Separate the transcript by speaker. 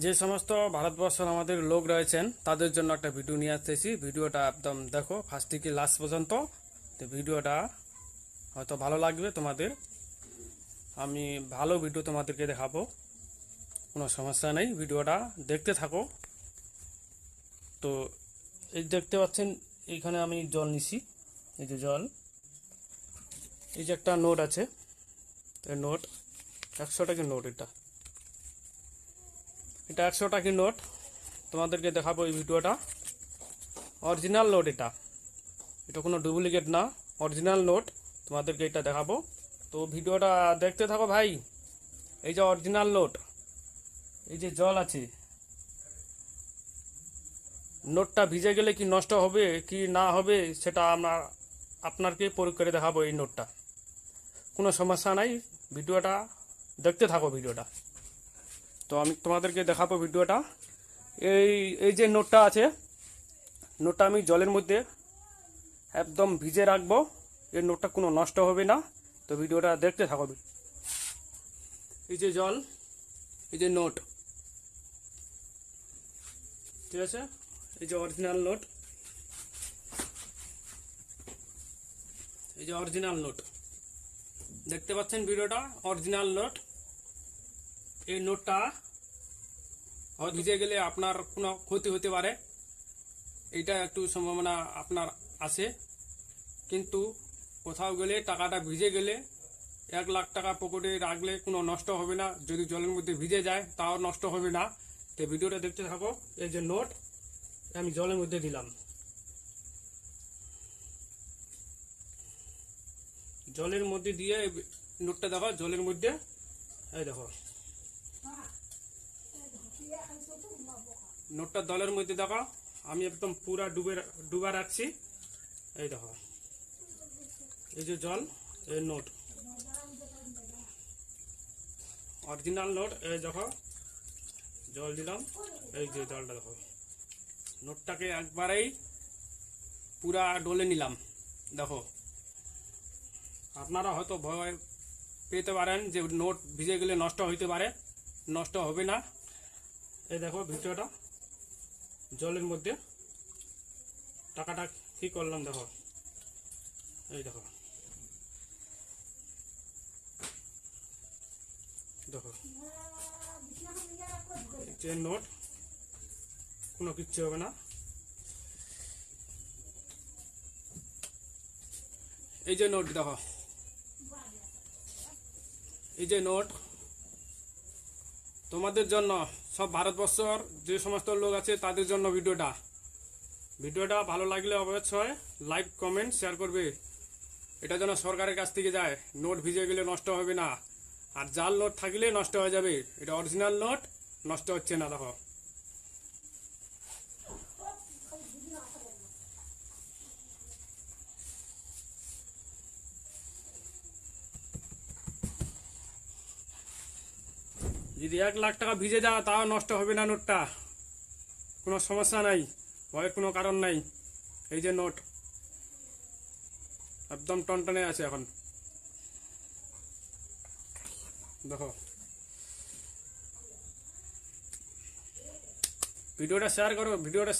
Speaker 1: যে সমস্ত ভারতবর্ষের আমাদের লোক রয়েছেন তাদের জন্য একটা ভিডিও নিয়ে আসতেছি। ভিডিওটা একদম দেখো ফার্স্ট থেকে লাস্ট পর্যন্ত। তো ভিডিওটা হয়তো ভালো লাগবে তোমাদের। আমি ভালো ভিডিও তোমাদেরকে দেখাবো, কোনো সমস্যা নেই, ভিডিওটা দেখতে থাকো। তো এই দেখতে পাচ্ছেন এইখানে আমি জল নিছি, এই যে জল, এই যে একটা নোট আছে, এই নোট 100 টাকার নোট, এটা 100 টাকার নোট। তোমাদেরকে দেখাবো এই ভিডিওটা, অরিজিনাল নোট, এটা এটা কোনো ডুপ্লিকেট না, অরিজিনাল নোট। তোমাদেরকে এটা দেখাবো, তো ভিডিওটা দেখতে থাকো ভাই। এই যে অরিজিনাল নোট, এই যে জল আছে, নোটটা ভিজে গেলে কি নষ্ট হবে কি না হবে সেটা আমরা আপনাকে পরীক্ষা করে দেখাবো। এই নোটটা কোনো সমস্যা নাই, ভিডিওটা দেখতে থাকো ভিডিওটা। তো আমি তোমাদেরকে দেখাবো ভিডিওটা। এই এই যে নোটটা আছে, নোটটা আমি জলের মধ্যে একদম ভিজে রাখবো, এই নোটটা কোনো নষ্ট হবে না। তো ভিডিওটা দেখতে থাকো। এই যে জল, এই যে নোট, ঠিক আছে, এই যে অরিজিনাল নোট, এই যে অরিজিনাল নোট দেখতে পাচ্ছেন ভিডিওটা, অরিজিনাল নোট। এই নোটটা ভিজে গেলে আপনার কোনো ক্ষতি হতে পারে, এইটা একটু সম্ভাবনা আপনার আছে। কিন্তু কোথাও গেলে টাকাটা ভিজে গেলে 1 লাখ টাকা পকেটে রাখলে কোনো নষ্ট হবে না, যদি জলের মধ্যে ভিজে যায় তাও নষ্ট হবে না। তো ভিডিওটা দেখতে থাকো। এই যে নোট আমি জলের মধ্যে দিলাম, জলের মধ্যে দিয়ে নোটটা দেখো জলের মধ্যে, এই দেখো নোটটা জলের মধ্যে দেখো, আমি একদম পুরা ডুবা রাখছি। এই দেখো এই যে জল, এই নোট, অরিজিনাল নোট। এই দেখো জল দিলাম, এই যে জলটা দেখো, নোটটাকে একবারেই পুরা ডলে নিলাম। দেখো আপনারা হয়তো ভয় পেতে পারেন যে নোট ভিজে গেলে নষ্ট হইতে পারে, নষ্ট হবে না। এই দেখো ভিডিওটা জলের মধ্যে টাকাটা কি করলাম দেখো, এই দেখো দেখো যে নোট, কোনো কিচ্ছু হবে না। এই যে নোট দেখো, এই যে নোট তোমাদের জন্য, সব ভারতবর্ষর যে সমস্ত লোক আছে তাদের জন্য ভিডিওটা ভালো লাগলে অবশ্যই লাইক কমেন্ট শেয়ার করবে। এটা যেন সরকারের কাছ থেকে যায়, নোট ভিজে গেলে নষ্ট হবে না, আর জাল নোট থাকলে নষ্ট হয়ে যাবে। এটা অরিজিনাল নোট, নষ্ট হচ্ছে না। দেখো যদি 1 লাখ টাকা ভিজে যাও তাও নষ্ট হবে না নোটটা, কোনো সমস্যা নাই, ভয়ের কোনো কারণ নাই। এই যে নোট একদম টনটনে আছে এখন, দেখো ভিডিওটা শেয়ার করো, ভিডিওটা